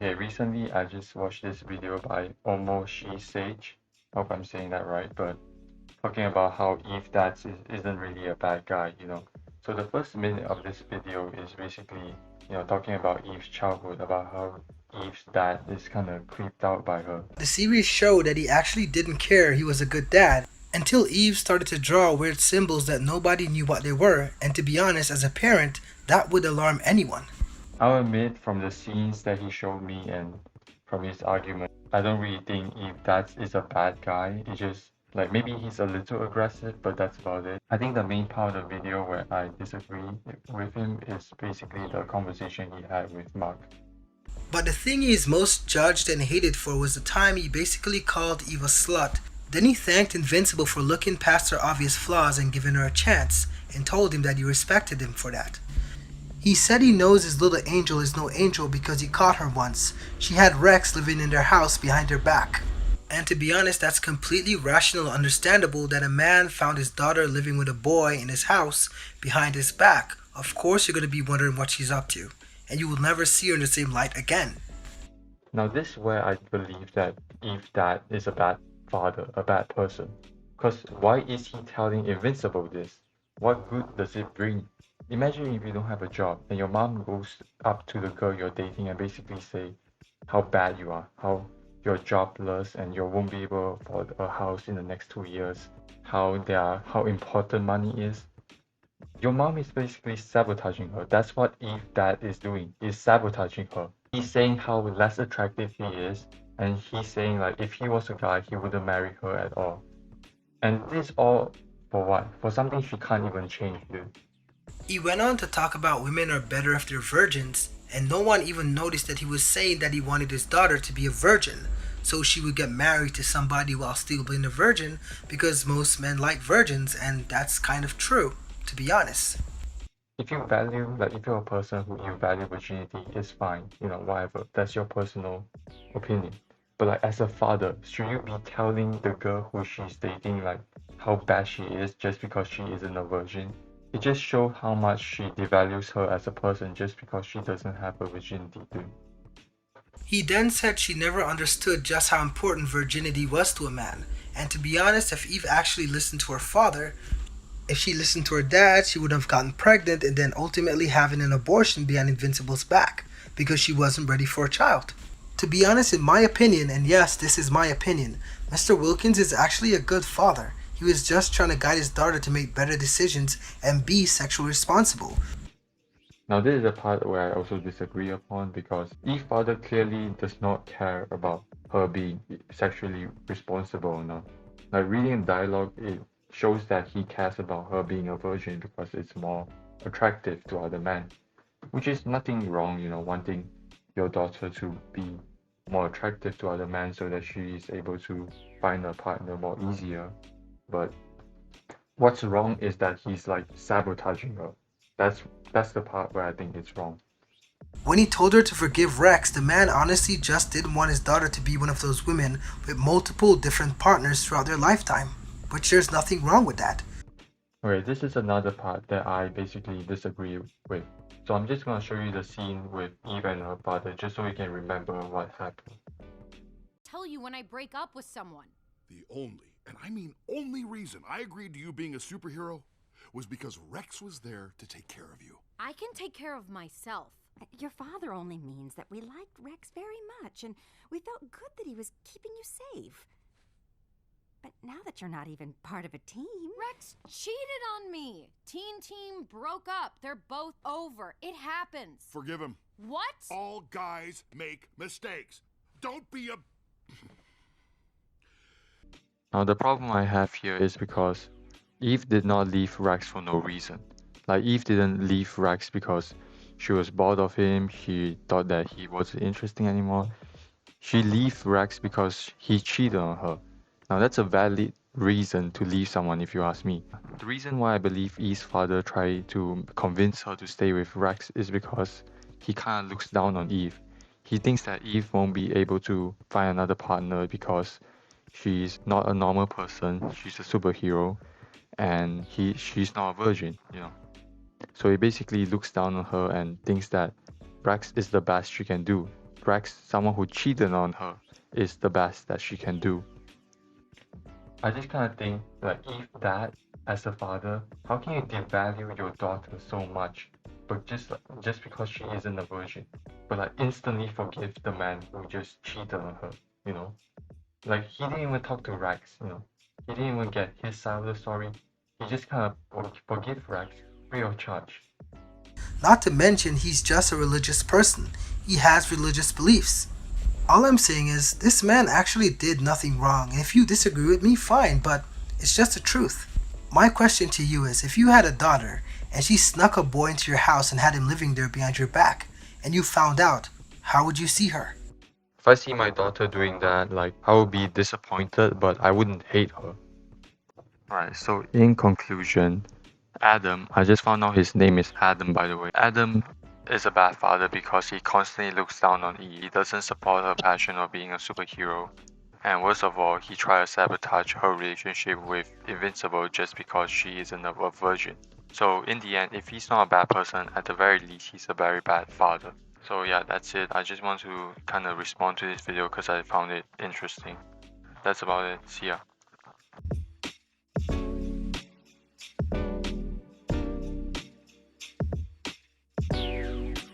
Okay, recently I just watched this video by Omo Sage. Hope I'm saying that right, but talking about how Eve dad isn't really a bad guy, you know. So the first minute of this video is basically, talking about Eve's childhood, about how Eve's dad is kind of creeped out by her. The series showed that he actually didn't care he was a good dad until Eve started to draw weird symbols that nobody knew what they were, and to be honest, as a parent, that would alarm anyone. I'll admit from the scenes that he showed me and from his argument, I don't really think Eve dad is a bad guy. It's just like maybe he's a little aggressive, but that's about it. I think the main part of the video where I disagree with him is basically the conversation he had with Mark. But the thing he's most judged and hated for was the time he basically called Eve a slut. Then he thanked Invincible for looking past her obvious flaws and giving her a chance, and told him that he respected him for that. He said he knows his little angel is no angel because he caught her once. She had Rex living in their house behind her back. And to be honest, that's completely rational and understandable that a man found his daughter living with a boy in his house behind his back. Of course you're going to be wondering what she's up to, and you will never see her in the same light again. Now this is where I believe that Eve's dad is a bad father, a bad person. Because why is he telling Invincible this? What good does it bring? Imagine if you don't have a job and your mom goes up to the girl you're dating and basically say how bad you are, how you're jobless and you won't be able to afford a house in the next 2 years, how important money is. Your mom is basically sabotaging her. That's what Eve dad is doing, is sabotaging her. He's saying how less attractive he is, and he's saying like if he was a guy, he wouldn't marry her at all. And this all for what? For something she can't even change, dude. He went on to talk about women are better if they're virgins, and no one even noticed that he was saying that he wanted his daughter to be a virgin, so she would get married to somebody while still being a virgin, because most men like virgins, and that's kind of true, to be honest. If you value, like if you're a person who you value virginity, it's fine, whatever. That's your personal opinion. But like as a father, should you be telling the girl who she's dating like how bad she is just because she isn't a virgin? It just shows how much she devalues her as a person just because she doesn't have a virginity, dude. He then said she never understood just how important virginity was to a man, and to be honest, if Eve actually listened to her father, if she listened to her dad, she would have gotten pregnant and then ultimately having an abortion behind Invincible's back because she wasn't ready for a child. To be honest, in my opinion, and yes, this is my opinion, Mr. Wilkins is actually a good father. He was just trying to guide his daughter to make better decisions and be sexually responsible. Now this is the part where I also disagree upon because Eve's father clearly does not care about her being sexually responsible or not. Like reading dialogue, it shows that he cares about her being a virgin because it's more attractive to other men, which is nothing wrong, wanting your daughter to be more attractive to other men so that she is able to find a partner more easier. But what's wrong is that he's like sabotaging her. That's that's the part where I think it's wrong. When he told her to forgive Rex, the man honestly just didn't want his daughter to be one of those women with multiple different partners throughout their lifetime, which there's nothing wrong with that. Okay, this is another part that I basically disagree with. So I'm just gonna show you the scene with Eve and her father just so you can remember what happened. Tell you when I break up with someone. The only, and I mean only reason I agreed to you being a superhero was because Rex was there to take care of you. I can take care of myself. Your father only means that we liked Rex very much, and we felt good that he was keeping you safe. But now that you're not even part of a team... Rex cheated on me. Teen team broke up. They're both over. It happens. Forgive him. What? All guys make mistakes. Don't be a... Now the problem I have here is because Eve did not leave Rex for no reason. Like Eve didn't leave Rex because she was bored of him, she thought that he wasn't interesting anymore. She left Rex because he cheated on her. Now that's a valid reason to leave someone if you ask me. The reason why I believe Eve's father tried to convince her to stay with Rex is because he kind of looks down on Eve. He thinks that Eve won't be able to find another partner because she's not a normal person, she's a superhero, and she's not a virgin. So he basically looks down on her and thinks that Rex is the best she can do. Rex someone who cheated on her is the best that she can do. I just kind of think, like, if that, as a father, how can you devalue your daughter so much, but just because she isn't a virgin, but like instantly forgive the man who just cheated on her, you know? Like, he didn't even talk to Rex, you know? He didn't even get his side of the story. He just kind of forgive Rex free of charge. Not to mention, he's just a religious person. He has religious beliefs. All I'm saying is, this man actually did nothing wrong, and if you disagree with me, fine, but it's just the truth. My question to you is, if you had a daughter, and she snuck a boy into your house and had him living there behind your back, and you found out, how would you see her? If I see my daughter doing that, like, I would be disappointed, but I wouldn't hate her. Right, so in conclusion, Adam, I just found out his name is Adam, by the way. Adam is a bad father because he constantly looks down on Eve. He doesn't support her passion of being a superhero. And worst of all, he tried to sabotage her relationship with Invincible just because she isn't a virgin. So in the end, if he's not a bad person, at the very least, he's a very bad father. So yeah, that's it. I just want to kind of respond to this video because I found it interesting. That's about it. See ya.